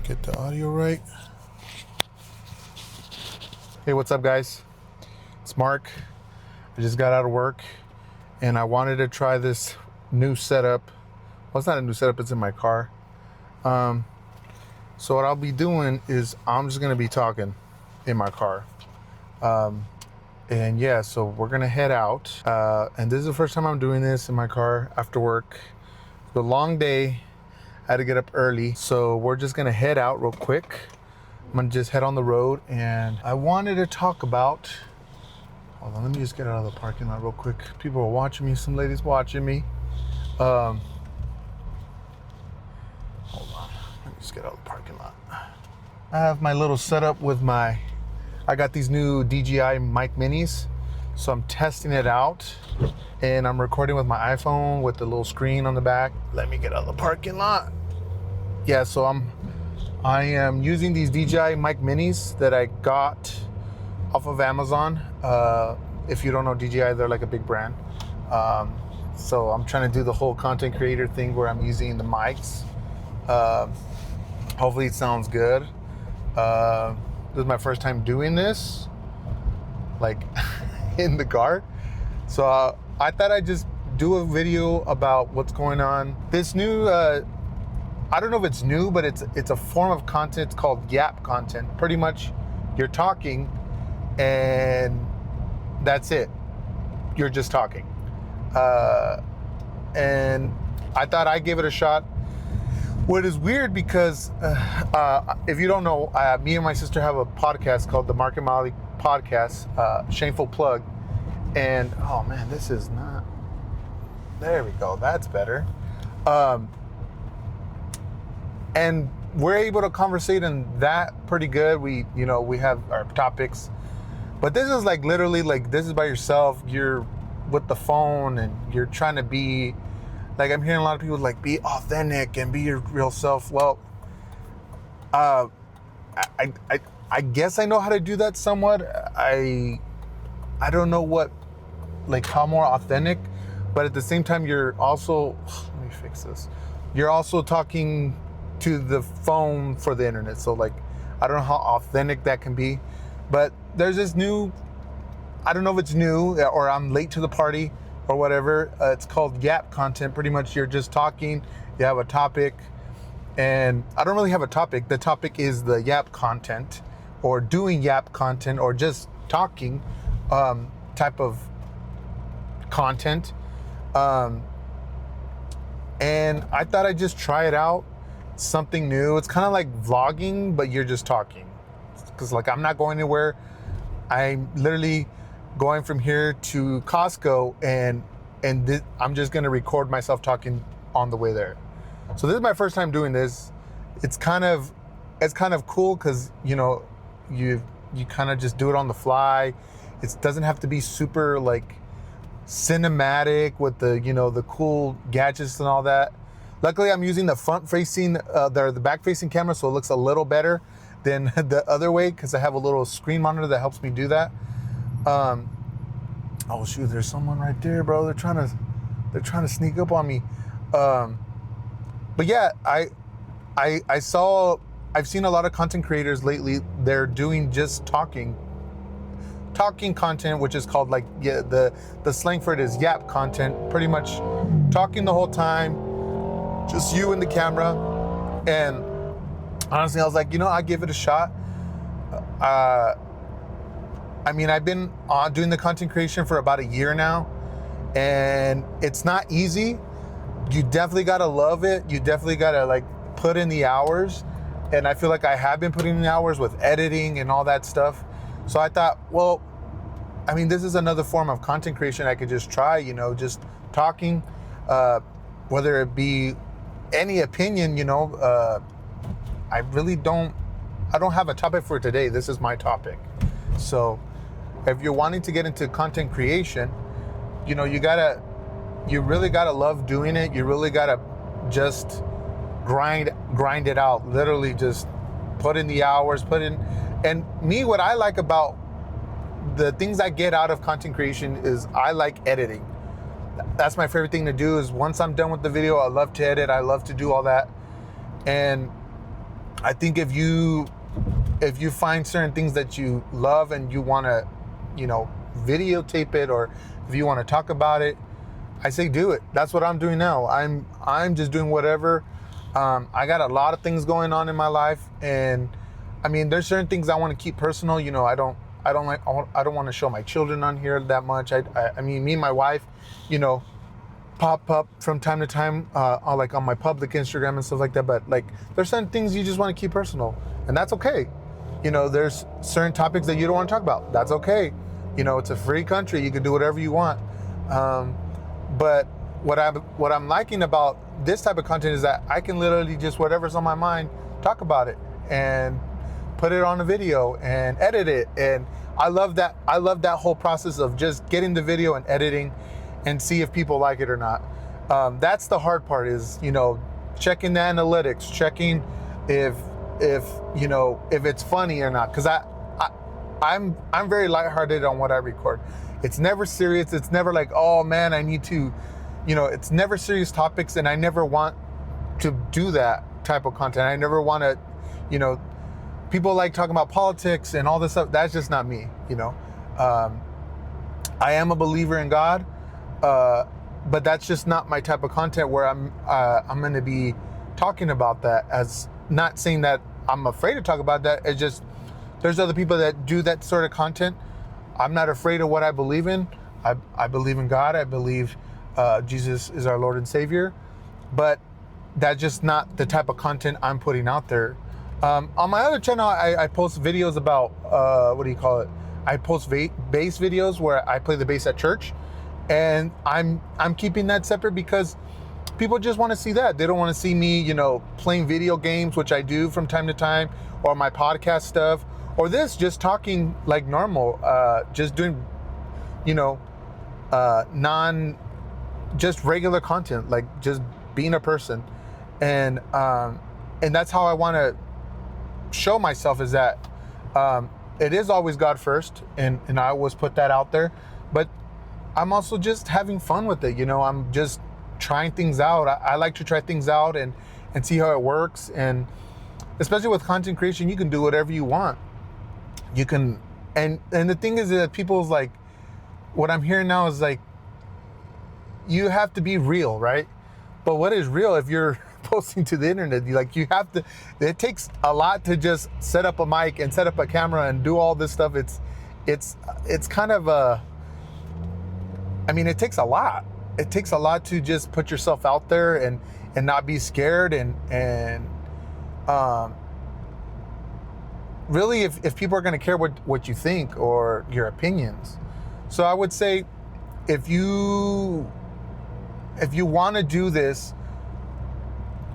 Get the audio right. Hey, what's up, guys? It's Mark. I just got out of work and I wanted to try this new setup. Well, it's not a new setup, it's in my car. So what I'll be doing is I'm just gonna be talking in my car. And yeah, so we're gonna head out. And this is the first time I'm doing this in my car after work. It's a long day. I had to get up early, so we're just gonna head out real quick. I'm gonna just head on the road, and I wanted to talk about, hold on, let me just get out of the parking lot real quick. People are watching me, some ladies watching me. Hold on, let me just get out of the parking lot. I have my little setup with I got these new DJI Mic Minis, so I'm testing it out. And I'm recording with my iPhone with the little screen on the back. Let me get out of the parking lot. Yeah, so I am using these DJI Mic Minis that I got off of Amazon. If you don't know DJI, they're like a big brand. So I'm trying to do the whole content creator thing where I'm using the mics. Hopefully it sounds good. This is my first time doing this, like in the car. So I thought I'd just do a video about what's going on. This new, I don't know if it's new, but it's a form of content. It's called Yap Content. Pretty much you're talking and that's it. You're just talking. And I thought I'd give it a shot. What is weird because if you don't know, me and my sister have a podcast called the MarkTheSecond podcast, Shameful Plug. And oh man, this is not, there we go, that's better. And we're able to conversate in that pretty good. We have our topics, but this is like literally like, this is by yourself. You're with the phone and you're trying to be like, I'm hearing a lot of people like, be authentic and be your real self. Well, I guess I know how to do that somewhat. I don't know what, like how more authentic, but at the same time, you're also, let me fix this. You're also talking to the phone for the internet. So like, I don't know how authentic that can be, but there's this new, I don't know if it's new or I'm late to the party or whatever. It's called Yap Content. Pretty much you're just talking, you have a topic, and I don't really have a topic. The topic is the Yap Content or doing Yap Content or just talking type of content. And I thought I'd just try it out. Something new. It's kind of like vlogging, but you're just talking. Because like I'm not going anywhere. I'm literally going from here to Costco and I'm just gonna record myself talking on the way there. So this is my first time doing this. It's kind of cool because you kind of just do it on the fly. It doesn't have to be super like cinematic with the cool gadgets and all that. Luckily, I'm using the the back-facing camera, so it looks a little better than the other way because I have a little screen monitor that helps me do that. Oh shoot, there's someone right there, bro. They're trying to sneak up on me. But yeah, I've seen a lot of content creators lately. They're doing just talking content, which is called like, yeah, the slang for it is Yap Content. Pretty much talking the whole time, just you and the camera. And honestly, I was like, I give it a shot. I mean, I've been doing the content creation for about a year now, and it's not easy. You definitely gotta love it. You definitely gotta like put in the hours. And I feel like I have been putting in the hours with editing and all that stuff. So I thought, well, I mean, this is another form of content creation I could just try, just talking, whether it be any opinion, I don't have a topic for today. This is my topic. So if you're wanting to get into content creation, you really gotta love doing it. You really gotta just grind it out. Literally just put in the hours, and me, what I like about the things I get out of content creation is I like editing. That's my favorite thing to do. Is once I'm done with the video, I love to edit. I love to do all that. And I think if you find certain things that you love and you want to, videotape it, or if you want to talk about it, I say do it. That's what I'm doing now. I'm just doing whatever. I got a lot of things going on in my life, and I mean, there's certain things I want to keep personal. I don't want to show my children on here that much. I mean, me and my wife, pop up from time to time, like on my public Instagram and stuff like that. But like, there's certain things you just want to keep personal, and that's okay. There's certain topics that you don't want to talk about. That's okay. It's a free country. You can do whatever you want. But what I'm liking about this type of content is that I can literally just whatever's on my mind, talk about it and put it on a video and edit it. And I love that. I love that whole process of just getting the video and editing and see if people like it or not. That's the hard part, is, checking the analytics, checking if it's funny or not. Cause I'm very lighthearted on what I record. It's never serious. It's never like, oh man, I need to, it's never serious topics, and I never want to do that type of content. I never want to, people like talking about politics and all this stuff. That's just not me, I am a believer in God, but that's just not my type of content where I'm going to be talking about that. As not saying that I'm afraid to talk about that. It's just, there's other people that do that sort of content. I'm not afraid of what I believe in. I believe in God. I believe Jesus is our Lord and Savior. But that's just not the type of content I'm putting out there. On my other channel, I post videos about, I post bass videos where I play the bass at church. And I'm keeping that separate because people just want to see that. They don't want to see me, playing video games, which I do from time to time, or my podcast stuff, or this, just talking like normal, just doing, just regular content, like just being a person. And that's how I want to show myself, is that it is always God first, and I always put that out there, but I'm also just having fun with it. I'm just trying things out. I like to try things out and see how it works. And especially with content creation, you can do whatever you want. You can, and the thing is that people's like, what I'm hearing now is like, you have to be real, right? But what is real if you're posting to the internet? You have to, it takes a lot to just set up a mic and set up a camera and do all this stuff. It's kind of it takes a lot. It takes a lot to just put yourself out there and not be scared and really, if people are going to care what you think or your opinions. So I would say, if you want to do this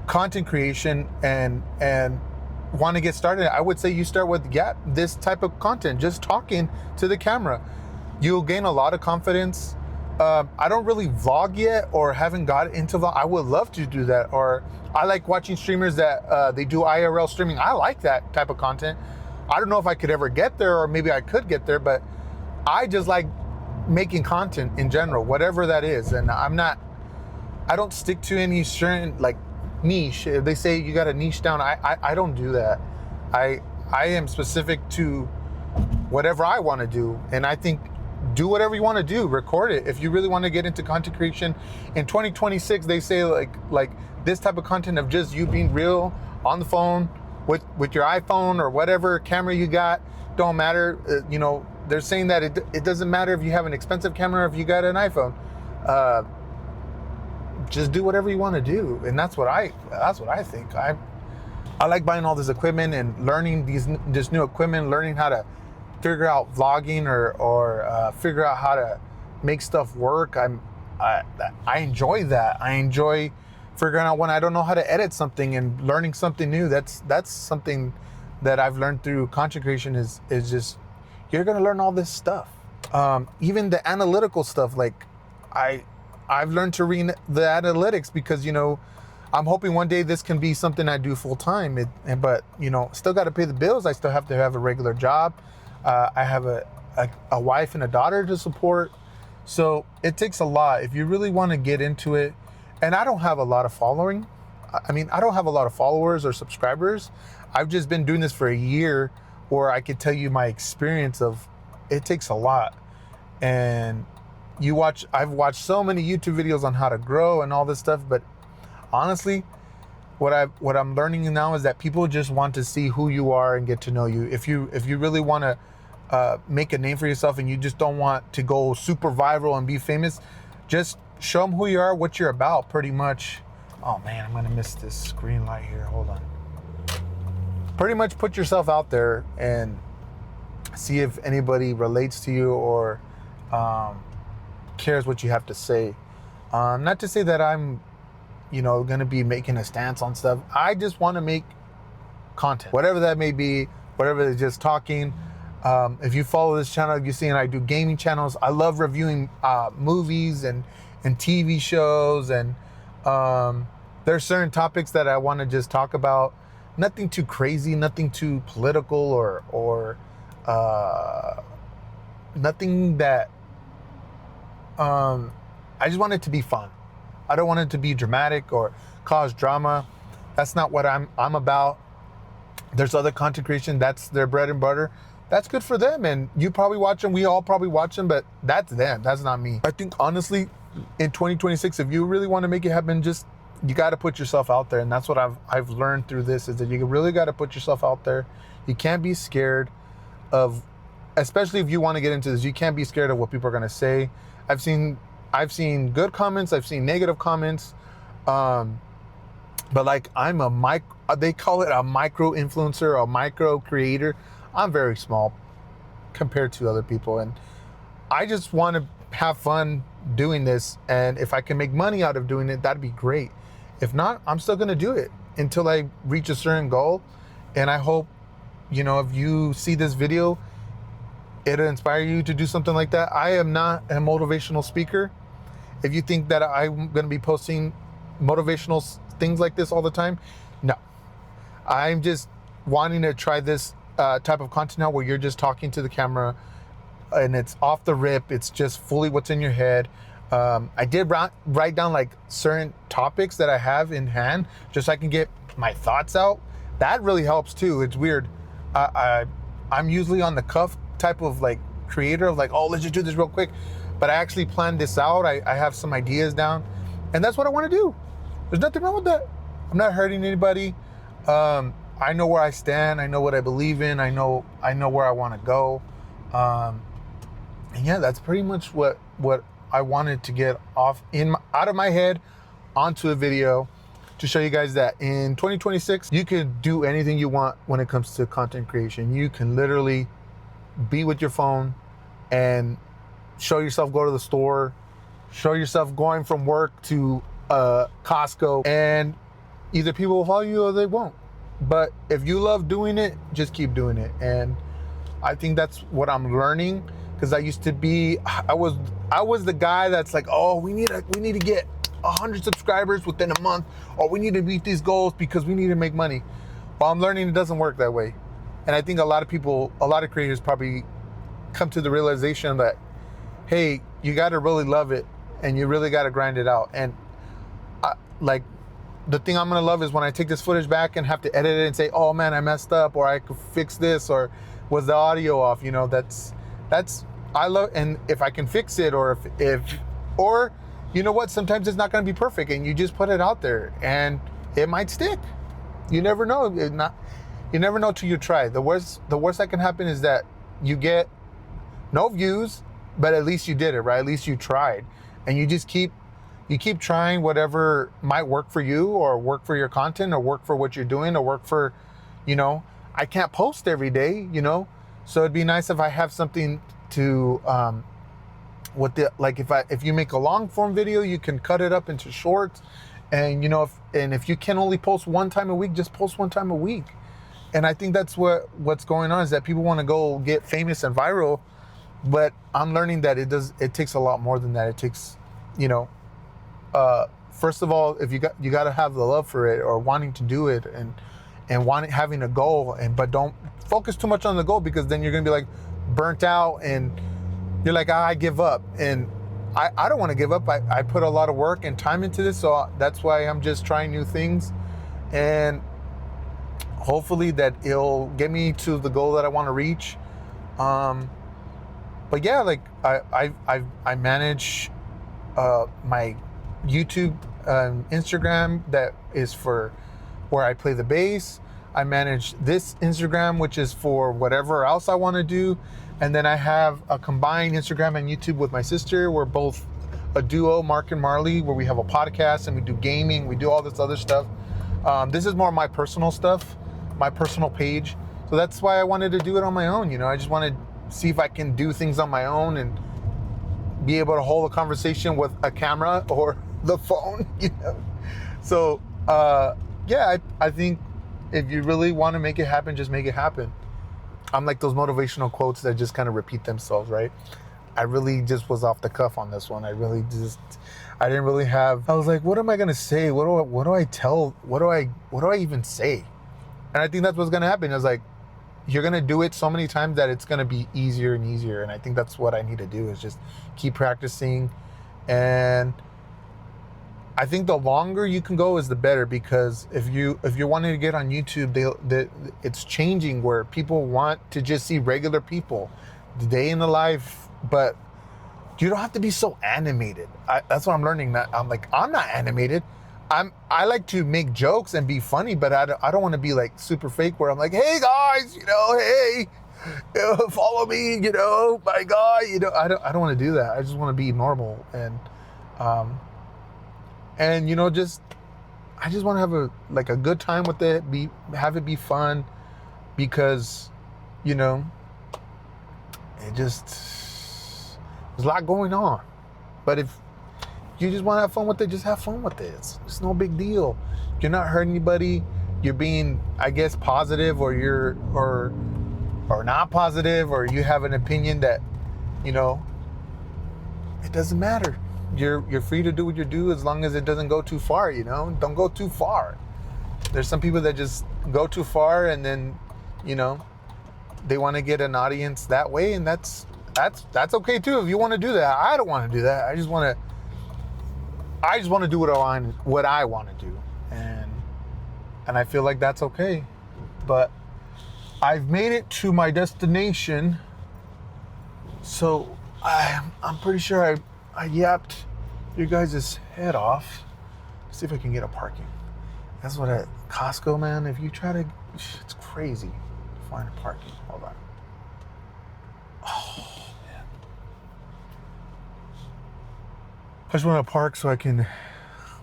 content creation and want to get started, I would say you start with this type of content, just talking to the camera. You'll gain a lot of confidence. I don't really vlog yet, or haven't got into vlog. I would love to do that. Or I like watching streamers that they do IRL streaming. I like that type of content. I don't know if I could ever get there, or maybe I could get there, but I just like making content in general, whatever that is. And I don't stick to any certain like niche. If they say you got to niche down, I don't do that. I am specific to whatever I want to do. And I think, do whatever you want to do, record it. If you really want to get into content creation in 2026, they say like this type of content of just you being real on the phone with your iPhone or whatever camera you got, don't matter. They're saying that it doesn't matter if you have an expensive camera or if you got an iPhone. Just do whatever you want to do, and that's what I think. I like buying all this equipment and learning this new equipment, learning how to figure out vlogging or figure out how to make stuff work. I enjoy that. I enjoy figuring out when I don't know how to edit something and learning something new. That's something that I've learned through content creation is just, you're gonna learn all this stuff. Even the analytical stuff, like I've learned to read the analytics because, I'm hoping one day this can be something I do full time. But still got to pay the bills. I still have to have a regular job. I have a wife and a daughter to support. So it takes a lot if you really want to get into it. And I don't have a lot of following. I mean, I don't have a lot of followers or subscribers. I've just been doing this for a year, where I could tell you my experience of it takes a lot. And I've watched so many YouTube videos on how to grow and all this stuff, but honestly, what I'm learning now is that people just want to see who you are and get to know you. If you really want to make a name for yourself and you just don't want to go super viral and be famous, just show them who you are, what you're about, pretty much. Oh man, I'm gonna miss this green light here. Hold on. Pretty much put yourself out there and see if anybody relates to you or cares what you have to say. Not to say that I'm, gonna be making a stance on stuff. I just want to make content, whatever that may be, whatever it's just talking. If you follow this channel, you've seen I do gaming channels. I love reviewing movies and TV shows, and there's certain topics that I want to just talk about. Nothing too crazy, nothing too political, or nothing that I just want it to be fun. I don't want it to be dramatic or cause drama. That's not what I'm about. There's other content creation, that's their bread and butter. That's good for them, and you probably watch them. We all probably watch them, but that's them. That's not me. I think honestly, in 2026, if you really want to make it happen, you got to put yourself out there, and that's what I've learned through this, is that you really got to put yourself out there. You can't be scared of, especially if you want to get into this, you can't be scared of what people are going to say. I've seen good comments, I've seen negative comments, but like they call it a micro influencer, a micro creator. I'm very small compared to other people, and I just want to have fun doing this, and if I can make money out of doing it, that'd be great. If not, I'm still gonna do it until I reach a certain goal. And I hope, if you see this video, it'll inspire you to do something like that. I am not a motivational speaker. If you think that I'm gonna be posting motivational things like this all the time, no. I'm just wanting to try this type of content now, where you're just talking to the camera and it's off the rip. It's just fully what's in your head. I did write down like certain topics that I have in hand, just so I can get my thoughts out. That really helps too. It's weird. I'm usually on the cuff type of like creator of like, oh, let's just do this real quick. But I actually planned this out. I have some ideas down, and that's what I want to do. There's nothing wrong with that. I'm not hurting anybody. I know where I stand. I know what I believe in. I know where I want to go. And yeah, that's pretty much what I wanted to get out of my head onto a video, to show you guys that in 2026, you can do anything you want when it comes to content creation. You can literally be with your phone and show yourself go to the store, show yourself going from work to Costco, and either people will follow you or they won't. But if you love doing it, just keep doing it. And I think that's what I'm learning, because I used to be, I was the guy that's like, oh, we need to get 100 subscribers within a month, or we need to meet these goals because we need to make money. Well, I'm learning it doesn't work that way. And I think a lot of creators probably come to the realization that, hey, you got to really love it, and you really got to grind it out. And the thing I'm gonna love is when I take this footage back and have to edit it and say, oh man, I messed up, or I could fix this, or was the audio off? That's I love. And if I can fix it, or or you know what, sometimes it's not gonna be perfect, and you just put it out there and it might stick. You never know. You never know till you try. The worst that can happen is that you get no views, but at least you did it, right? At least you tried, and you just keep trying whatever might work for you, or work for your content, or work for what you're doing, or work for, I can't post every day, so it'd be nice if I have something to, if you make a long form video, you can cut it up into shorts, and if you can only post one time a week, just post one time a week. And I think that's what's going on, is that people want to go get famous and viral, but I'm learning that it takes a lot more than that. It takes, first of all, if you got to have the love for it, or wanting to do it, and having a goal, but don't focus too much on the goal, because then you're gonna be like burnt out, and you're like, I give up. And I don't want to give up. I put a lot of work and time into this, so that's why I'm just trying new things. and hopefully that it'll get me to the goal that I want to reach. But yeah, like I manage my YouTube, Instagram, that is for where I play the bass. I manage this Instagram, which is for whatever else I want to do. And then I have a combined Instagram and YouTube with my sister. We're both a duo, Mark and Marley, where we have a podcast and we do gaming, we do all this other stuff. This is more my personal stuff, my personal page. So that's why I wanted to do it on my own. You know, I just wanted to see if I can do things on my own and be able to hold a conversation with a camera or the phone, you know. So yeah, I think if you really want to make it happen, just make it happen. I'm like those motivational quotes that just kind of repeat themselves, right? I really just was off the cuff on this one. I didn't really have, I was like, what am I going to say? What do I even say? And I think that's what's going to happen. Is like, you're going to do it so many times that it's going to be easier and easier. And I think that's what I need to do, is just keep practicing. And I think the longer you can go is the better, because if you're wanting to get on YouTube, it's changing where people want to just see regular people, the day in the life, but you don't have to be so animated. That's what I'm learning. That I'm not animated. I like to make jokes and be funny, but I don't want to be like super fake where I'm like, hey guys, you know, hey, follow me, you know, my guy, you know. I don't want to do that. I just want to be normal and you know, I just want to have a good time with it, have it be fun, because, you know, there's a lot going on. But if you just want to have fun with it, just have fun with it. It's no big deal. You're not hurting anybody. You're being, I guess, positive, or not positive, or you have an opinion that, you know, it doesn't matter. You're free to do what you do, as long as it doesn't go too far, you know? Don't go too far. There's some people that just go too far, and then, you know, they want to get an audience that way, and that's okay too if you want to do that. I don't want to do that. I just want to do what I want to do, and I feel like that's okay. But I've made it to my destination, so I'm pretty sure I yapped your guys' head off. Let's see if I can get a parking. That's what at Costco, man, if you try to, it's crazy to find a parking. Hold on. Oh, man. I just want to park so I can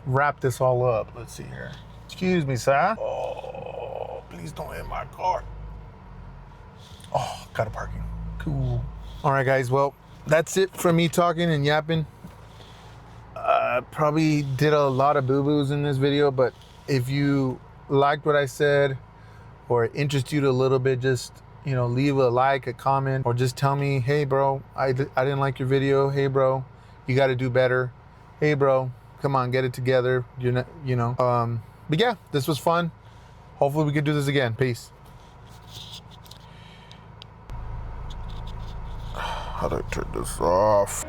wrap this all up. Let's see here. Excuse me, sir. Oh, please don't hit my car. Oh, got a parking. Cool. All right, guys. Well, that's it from me talking and yapping. Probably did a lot of boo-boos in this video, but if you liked what I said or it interested you a little bit, just, you know, leave a like, a comment, or just tell me, hey bro, I didn't like your video. Hey bro, you got to do better. Hey bro, come on, get it together. You're not, you know. But yeah, this was fun. Hopefully we can do this again. Peace. How do I turn this off?